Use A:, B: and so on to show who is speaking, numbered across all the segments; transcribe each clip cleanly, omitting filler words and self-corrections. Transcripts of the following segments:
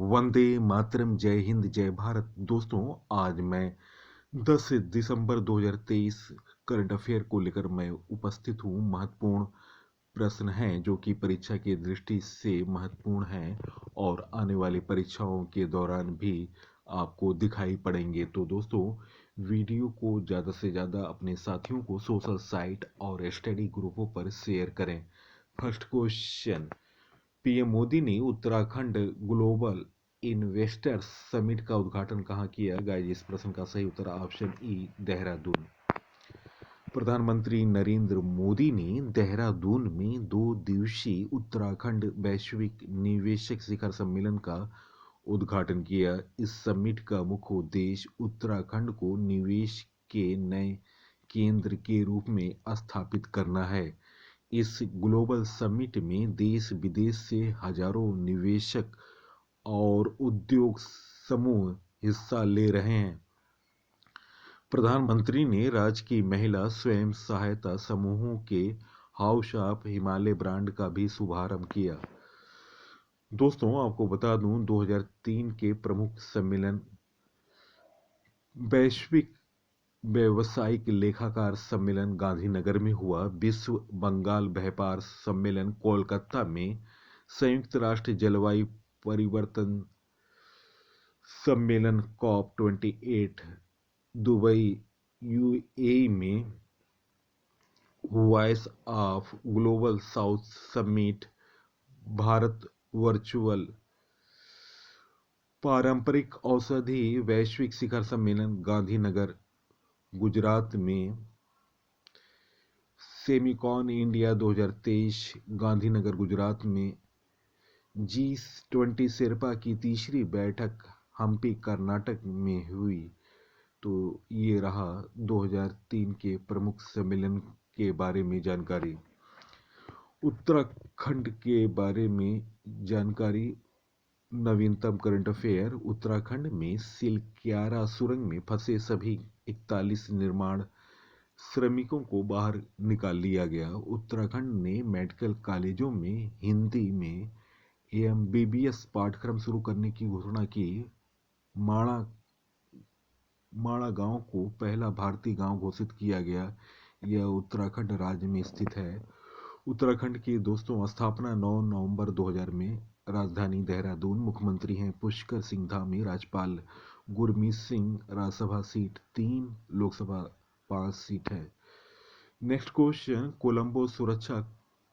A: वंदे मातरम, जय हिंद, जय भारत। दोस्तों, आज मैं 10 दिसंबर 2023 करंट अफेयर को लेकर मैं उपस्थित हूँ। महत्वपूर्ण प्रश्न हैं जो कि परीक्षा की दृष्टि से महत्वपूर्ण हैं और आने वाली परीक्षाओं के दौरान भी आपको दिखाई पड़ेंगे। तो दोस्तों, वीडियो को ज़्यादा से ज़्यादा अपने साथियों को सोशल साइट और स्टडी ग्रुपों पर शेयर करें। फर्स्ट क्वेश्चन, पीएम मोदी ने उत्तराखंड ग्लोबल इन्वेस्टर्स समिट का उद्घाटन कहाँ किया? गाइस, इस प्रश्न का सही उत्तर ऑप्शन ई, देहरादून। प्रधानमंत्री नरेंद्र मोदी ने देहरादून में 2 दिवसीय उत्तराखंड वैश्विक निवेशक शिखर सम्मेलन का उद्घाटन किया। इस समिट का मुख्य उद्देश्य उत्तराखंड को निवेश के नए केंद्र के रूप में स्थापित करना है। इस ग्लोबल समिट में देश विदेश से हजारों निवेशक और उद्योग समूह हिस्सा ले रहे हैं। प्रधानमंत्री ने राज्य की महिला स्वयं सहायता समूहों के हाउस ऑफ हिमालय ब्रांड का भी शुभारंभ किया। दोस्तों, आपको बता दूं, 2003 के प्रमुख सम्मेलन वैश्विक व्यावसायिक लेखाकार सम्मेलन गांधीनगर में हुआ। विश्व बंगाल व्यापार सम्मेलन कोलकाता में, संयुक्त राष्ट्र जलवायु परिवर्तन सम्मेलन COP28 दुबई यूएई में, voice of global south summit Bharat virtual पारंपरिक औषधि वैश्विक शिखर सम्मेलन गांधीनगर गुजरात में, सेमिकॉन इंडिया 2023 गांधीनगर गुजरात में, G20 शेर्पा की तीसरी बैठक हम्पी कर्नाटक में हुई। तो ये रहा 2003 के प्रमुख सम्मेलन के बारे में जानकारी। उत्तराखंड के बारे में जानकारी, नवीनतम करंट अफेयर। उत्तराखंड में सिलक्यारा सुरंग में फंसे सभी 41 निर्माण श्रमिकों को बाहर निकाल लिया गया। उत्तराखंड ने मेडिकल कॉलेजों में हिंदी में एमबीबीएस पाठ्यक्रम शुरू करने की घोषणा की। माणा गांव को पहला भारतीय गांव घोषित किया गया। यह उत्तराखंड राज्य में स्थित है। उत्तराखंड की दोस्तों स्थापना 9 नवंबर 2000 में। राजधानी देहरादून। मुख्यमंत्री हैं पुष्कर सिंह धामी। राज्यपाल गुरमीत सिंह। राज्यसभा सीट 3, लोकसभा 5 सीट है। नेक्स्ट क्वेश्चन, कोलंबो सुरक्षा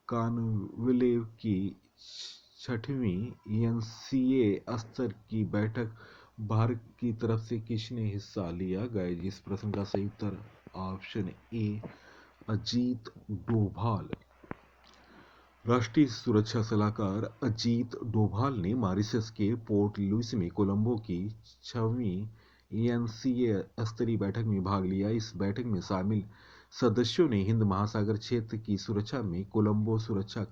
A: कॉन्क्लेव की 6वीं एनसीए स्तर की बैठक भारत की तरफ से किसने हिस्सा लिया? गाइस, इस प्रश्न का सही उत्तर ऑप्शन ए, अजीत डोभाल। राष्ट्रीय सुरक्षा सलाहकार अजीत डोभाल ने मॉरिशस के पोर्ट लुइस में कोलंबो की 6वीं एनसीए स्तरीय बैठक में भाग लिया। इस बैठक में शामिल सदस्यों ने हिंद महासागर क्षेत्र की सुरक्षा में कोलंबो सुरक्षा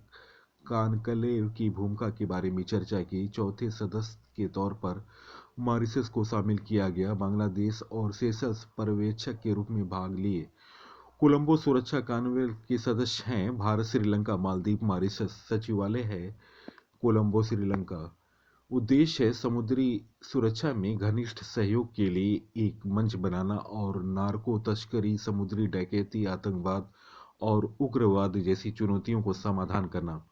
A: कॉन्क्लेव की भूमिका के बारे में चर्चा की। चौथे सदस्य के तौर पर मॉरिशस को शामिल किया गया। बांग्लादेश और सेशल्स पर्यवेक्षक के रूप में भाग लिए। कोलंबो सुरक्षा कॉन्क्लेव के सदस्य हैं भारत, श्रीलंका, मालदीव, मॉरिशस। सचिवालय है कोलंबो, श्रीलंका। उद्देश्य है समुद्री सुरक्षा में घनिष्ठ सहयोग के लिए एक मंच बनाना और नार्को तस्करी, समुद्री डकैती, आतंकवाद और उग्रवाद जैसी चुनौतियों को समाधान करना।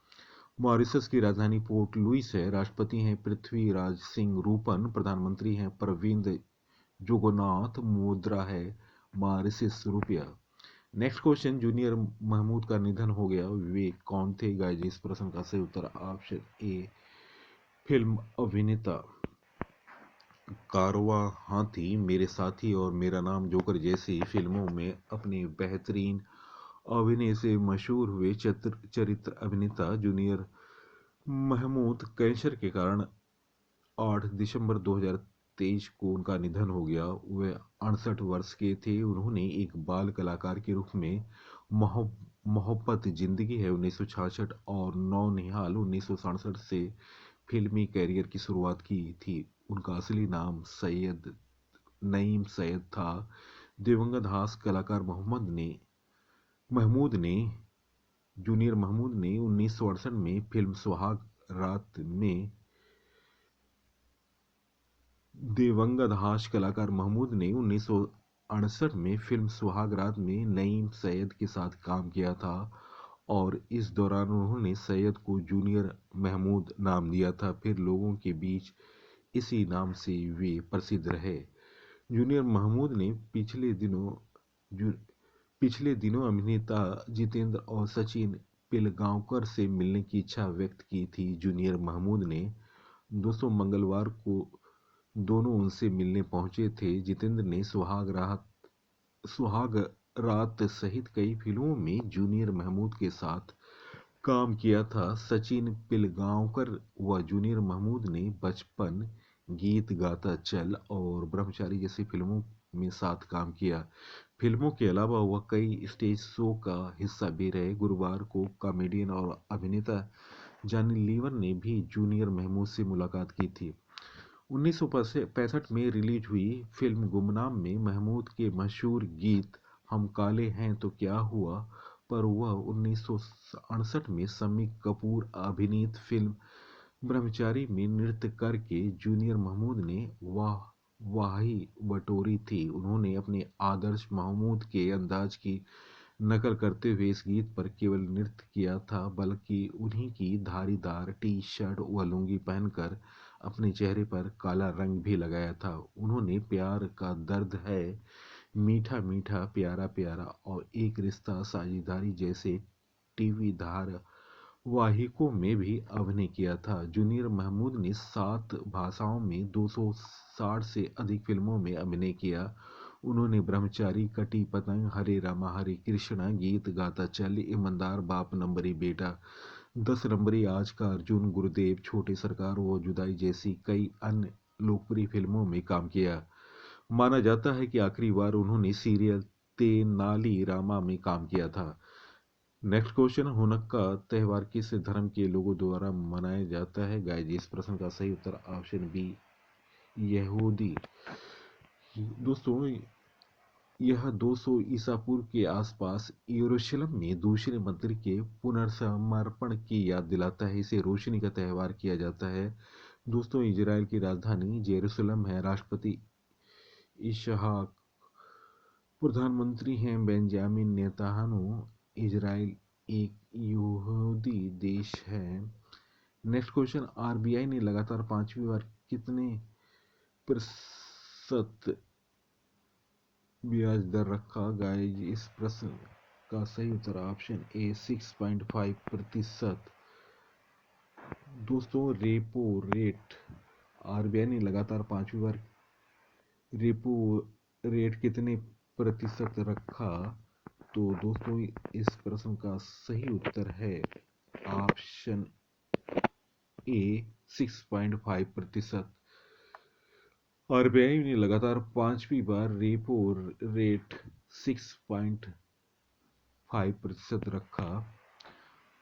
A: मॉरिशस की राजधानी पोर्ट लुइस है। राष्ट्रपति हैं पृथ्वीराज सिंह रूपन। प्रधानमंत्री हैं प्रविंद जुगनॉथ। मुद्रा है मॉरिशस रुपया। नेक्स्ट क्वेश्चन, जूनियर महमूद का निधन हो गया, वे कौन थे? गाइस, इस प्रश्न का सही उत्तर ऑप्शन ए, फिल्म अभिनेता। कारवां हाथी, मेरे साथी और मेरा नाम जोकर जैसी फिल्मों में अपने बेहतरीन अभिनय से मशहूर हुए चरित्र अभिनेता जूनियर महमूद कैंसर के कारण 8 दिसंबर 2023 को उनका निधन हो गया। वे 68 वर्ष के थे। उन्होंने एक बाल कलाकार के रूप में मोहब्बत जिंदगी है 1966 और नौनिहाल 1967 से फिल्मी कैरियर की शुरुआत की थी। उनका असली नाम सैयद नईम सैयद था। दिवंगत हास्य कलाकार महमूद ने जूनियर महमूद ने 1968 में फिल्म सुहाग रात में दिवंगत हास्य कलाकार महमूद ने 1968 में फिल्म सुहाग रात में नईम सैयद के साथ काम किया था और इस दौरान उन्होंने सैयद को जूनियर महमूद नाम दिया था। फिर लोगों के बीच इसी नाम से वे प्रसिद्ध रहे। जूनियर महमूद ने जु- पिछले दिनों अभिनेता जितेंद्र और सचिन पिलगांवकर से मिलने की इच्छा व्यक्त की थी। जूनियर महमूद ने दोस्तों मंगलवार को दोनों उनसे मिलने पहुंचे थे। जितेंद्र ने सुहाग रात सहित कई फिल्मों में जूनियर महमूद के साथ काम किया था। सचिन पिलगांवकर व जूनियर महमूद ने बचपन, गीत गाता चल और ब्रह्मचारी जैसी फिल्मों में साथ काम किया। फिल्मों के अलावा वह कई स्टेज शो का हिस्सा भी रहे। गुरुवार को कॉमेडियन और अभिनेता जॉनी लीवर ने भी जूनियर महमूद से मुलाकात की थी। 1965 में रिलीज हुई फिल्म गुमनाम में महमूद के मशहूर गीत हम काले हैं तो क्या हुआ पर वह 1968 में शम्मी कपूर अभिनीत फिल्म ब्रह्मचारी में नृत्य करके जूनियर महमूद ने वाही बटोरी थी। उन्होंने अपने आदर्श महमूद के अंदाज की नकल करते हुए इस गीत पर केवल नृत्य किया था, बल्कि उन्हीं की धारीदार टी शर्ट व लुंगी पहनकर अपने चेहरे पर काला रंग भी लगाया था। उन्होंने प्यार का दर्द है, मीठा मीठा प्यारा प्यारा और एक रिश्ता साझेदारी जैसे टीवी धारावाहिकों में भी अभिनय किया था। जूनियर महमूद ने 7 भाषाओं में 260 से अधिक फिल्मों में अभिनय किया। उन्होंने ब्रह्मचारी, कटी पतंग, हरे रामा हरे कृष्णा, गीत गाता चल, ईमानदार बाप नंबरी बेटा, 10 नंबरी, आज का अर्जुन, गुरुदेव, छोटे सरकार व जुदाई जैसी कई अन्य लोकप्रिय फिल्मों में काम किया। माना जाता है कि आखिरी बार उन्होंने सीरियल तेनाली रामा में काम किया था। नेक्स्ट क्वेश्चन, हुनक्का त्योहार किस धर्म के लोगों द्वारा मनाया जाता है? गाइस इस प्रश्न का सही उत्तर ऑप्शन बी, यहूदी। दोस्तों यह 200 ईसा पूर्व के आसपास यरूशलेम में दूसरे मंदिर के पुनर्समर्पण की याद दिलाता है। इसे रोशनी का त्योहार किया जाता है। दोस्तों इजराइल की राजधानी जेरूसलम है। राष्ट्रपति इसहाक, प्रधानमंत्री हैं बेंजामिन नेतान्याहू। इजराइल एक यहूदी देश है। नेक्स्ट क्वेश्चन, आरबीआई ने लगातार 5वीं बार कितने प्रतिशत ब्याज दर रखा? गाइस इस प्रश्न का सही उत्तर ऑप्शन ए 6.5%। दोस्तों रेपो रेट, आरबीआई ने लगातार 5वीं बार रेपो रेट कितने प्रतिशत रखा? तो दोस्तों इस प्रश्न का सही उत्तर है ऑप्शन ए 6.5%। आरबीआई ने लगातार 5वीं बार रेपो रेट 6.5% रखा।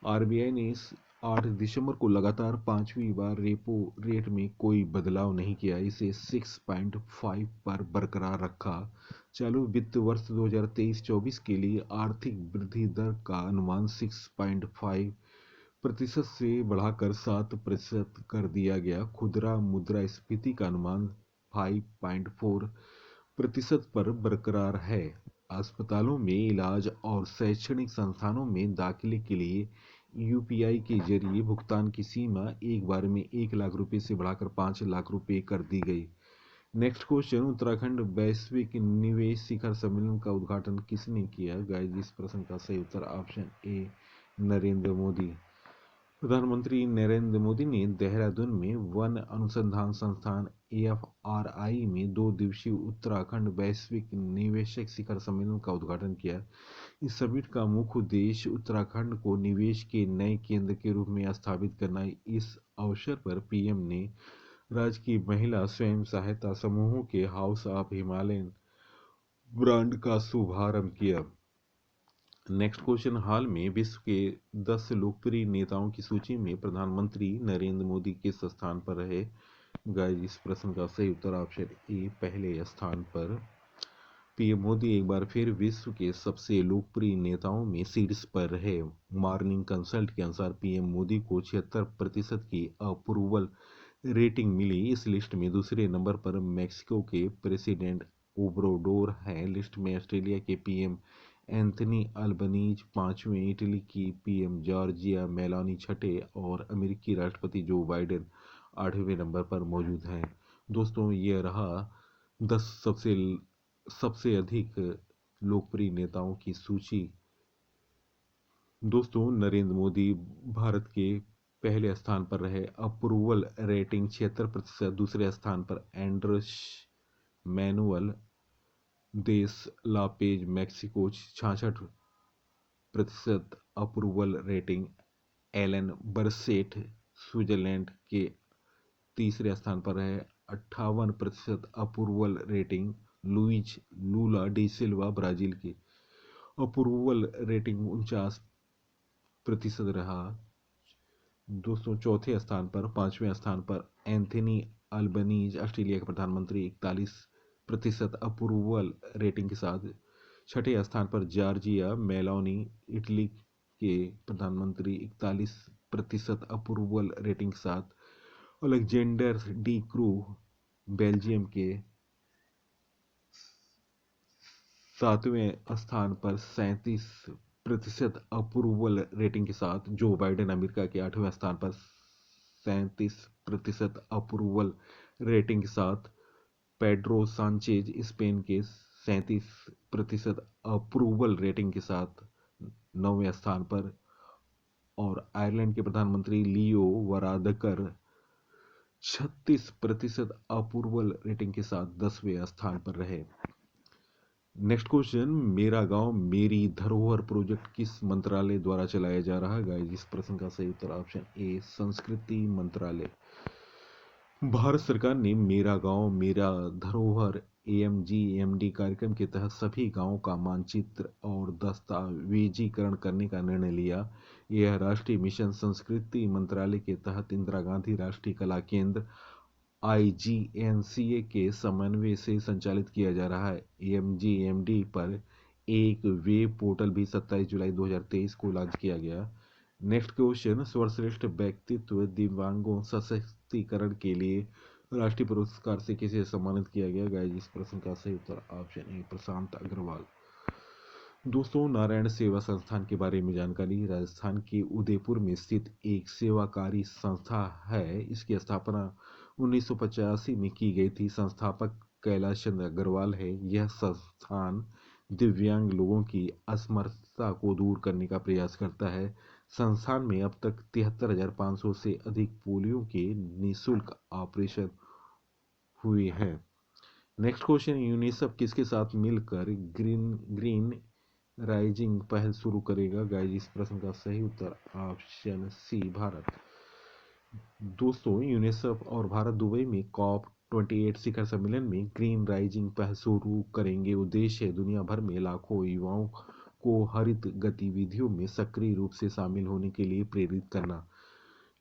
A: आरबीआई ने इस 8 दिसंबर को लगातार 5वीं बार रेपो रेट में कोई बदलाव नहीं किया, इसे 6.5 पर बरकरार रखा। चालू वित्त वर्ष 2023-24 के लिए आर्थिक वृद्धि दर का अनुमान 6.5% से बढ़ाकर 7% कर दिया गया। खुदरा मुद्रास्फीति का अनुमान 5.4% पर बरकरार है। अस्पतालों में इलाज और शैक्षणिक संस्थानों में दाखिले के लिए यूपीआई के जरिए भुगतान की सीमा एक बार में 1 लाख रुपए से बढ़ाकर 5 लाख रुपए कर दी गई। नेक्स्ट क्वेश्चन, उत्तराखंड वैश्विक निवेश शिखर सम्मेलन का उद्घाटन किसने किया? गाइस इस प्रश्न का सही उत्तर ऑप्शन ए नरेंद्र मोदी। प्रधानमंत्री नरेंद्र मोदी ने देहरादून में वन अनुसंधान संस्थान एफआरआई में 2 दिवसीय उत्तराखंड वैश्विक निवेशक शिखर सम्मेलन का उद्घाटन किया। इस समिट का मुख्य उद्देश्य उत्तराखंड को निवेश के नए केंद्र के रूप में स्थापित करना है। इस अवसर पर पीएम ने राज्य की महिला स्वयं सहायता समूहों के हाउस ऑफ हिमालयन ब्रांड का शुभारंभ किया। नेक्स्ट क्वेश्चन, हाल में विश्व के 10 लोकप्रिय नेताओं की सूची में प्रधानमंत्री नरेंद्र मोदी किस स्थान पर रहे? गाइस इस प्रश्न का सही उत्तर ऑप्शन ए पहले स्थान पर। पीएम मोदी एक बार फिर विश्व के सबसे लोकप्रिय नेताओं में शीर्ष पर रहे। मॉर्निंग कंसल्ट के अनुसार पीएम मोदी को 76% की अप्रूवल रेटिंग मिली। इस लिस्ट में दूसरे नंबर पर मेक्सिको के प्रेसिडेंट ओब्राडोर हैं। लिस्ट में ऑस्ट्रेलिया के पीएम एंथनी अल्बनीज पांचवें, इटली की पीएम जॉर्जिया मेलोनी छठे और अमेरिकी राष्ट्रपति जो बाइडेन 8वें नंबर पर मौजूद हैं। दोस्तों, यह रहा 10 सबसे सबसे अधिक लोकप्रिय नेताओं की सूची। दोस्तों, नरेंद्र मोदी भारत के पहले स्थान पर रहे, अप्रूवल रेटिंग 76%। दूसरे स्थान पर एंड्रेस मैनुअल देश Lopez Mexico 66% approval rating. Alain Berset Switzerland के तीसरे स्थान पर रहे, 58% approval rating. Luiz Lula da Silva Brazil की अप्रूवल रेटिंग 49% रहा। दोस्तों, चौथे स्थान पर, पांचवें स्थान पर एंथनी अल्बनीज ऑस्ट्रेलिया के प्रधानमंत्री 41% अप्रूवल रेटिंग के साथ। छठे स्थान पर जॉर्जिया मेलोनी इटली के प्रधानमंत्री 41% अप्रूवल रेटिंग के साथ। अलेक्जेंडर डी क्रू बेल्जियम के सातवें स्थान पर 37% अप्रूवल रेटिंग के साथ। जो बाइडेन अमेरिका के 8वें स्थान पर 37% अप्रूवल रेटिंग के साथ। पेड्रो सांचेज स्पेन के 37% अप्रूवल रेटिंग के साथ 9वें स्थान पर। और आयरलैंड के प्रधानमंत्री लियो वरादकर 36% अप्रूवल रेटिंग के साथ 10वें स्थान पर रहे। नेक्स्ट क्वेश्चन, मेरा गांव मेरी धरोहर प्रोजेक्ट किस मंत्रालय द्वारा चलाया जा रहा है? गाइस, इस प्रश्न का सही उत्तर ऑप्शन ए संस्कृति मंत्रालय। भारत सरकार ने मेरा गांव मेरा धरोहर एमजीएमडी कार्यक्रम के तहत सभी गांवों का मानचित्र और दस्तावेजीकरण करने का निर्णय लिया। यह राष्ट्रीय मिशन संस्कृति मंत्रालय के तहत इंदिरा गांधी राष्ट्रीय कला केंद्र आईजीएनसीए के समन्वय से संचालित किया जा रहा है। एमजीएमडी पर एक वेब पोर्टल भी 27 जुलाई 2023 को लॉन्च किया गया। नेक्स्ट क्वेश्चन, सर्वश्रेष्ठ व्यक्तित्व दिव्यांगों सशक्तिकरण के लिए राष्ट्रीय पुरस्कार से किसे सम्मानित किया गया? गाइस, इस प्रश्न का सही उत्तर ऑप्शन ए प्रशांत अग्रवाल। दोस्तों, नारायण सेवा संस्थान के बारे में जानकारी। राजस्थान के उदयपुर में स्थित एक सेवाकारी संस्था है। इसकी स्थापना 1985 में की गई थी। संस्थापक कैलाश चंद्र अग्रवाल है। यह संस्थान दिव्यांग लोगों की असमर्थता को दूर करने का प्रयास करता है। संस्थान में अब तक 73,500 से अधिक पोलियो के निःशुल्क ऑपरेशन हुए हैं। नेक्स्ट क्वेश्चन, यूनिसेफ किसके साथ मिलकर ग्रीन राइजिंग पहल शुरू करेगा? गाइस, इस प्रश्न का सही उत्तर ऑप्शन सी भारत। दोस्तों, यूनिसेफ और भारत दुबई में COP28 शिखर सम्मेलन में ग्रीन राइजिंग पहल शुरू करेंगे। उद्देश्य है दुनिया भर में लाखों युवाओं को हरित गतिविधियों में सक्रिय रूप से शामिल होने के लिए प्रेरित करना।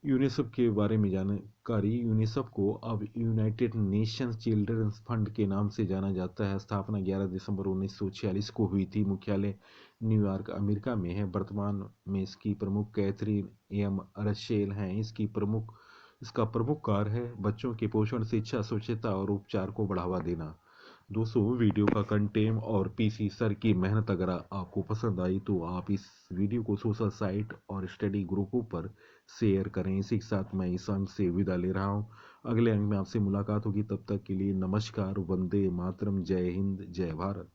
A: यूनिसेफ के बारे में जानकारी। यूनिसेफ को अब यूनाइटेड नेशंस चिल्ड्रंस फंड के नाम से जाना जाता है। स्थापना 11 दिसंबर 1946 को हुई थी। मुख्यालय न्यूयॉर्क, अमेरिका में है। वर्तमान में इसकी प्रमुख कैथरीन एम रसेल हैं। इसका प्रमुख कार्य है बच्चों के पोषण, शिक्षा, स्वच्छता और उपचार को बढ़ावा देना। दोस्तों, वीडियो का कंटेंट और पीसी सर की मेहनत अगर आपको पसंद आई तो आप इस वीडियो को सोशल साइट और स्टडी ग्रुपों पर शेयर करें। इसी के साथ मैं इस अंक से विदा ले रहा हूँ। अगले अंक में आपसे मुलाकात होगी। तब तक के लिए नमस्कार, वंदे मातरम, जय हिंद, जय भारत।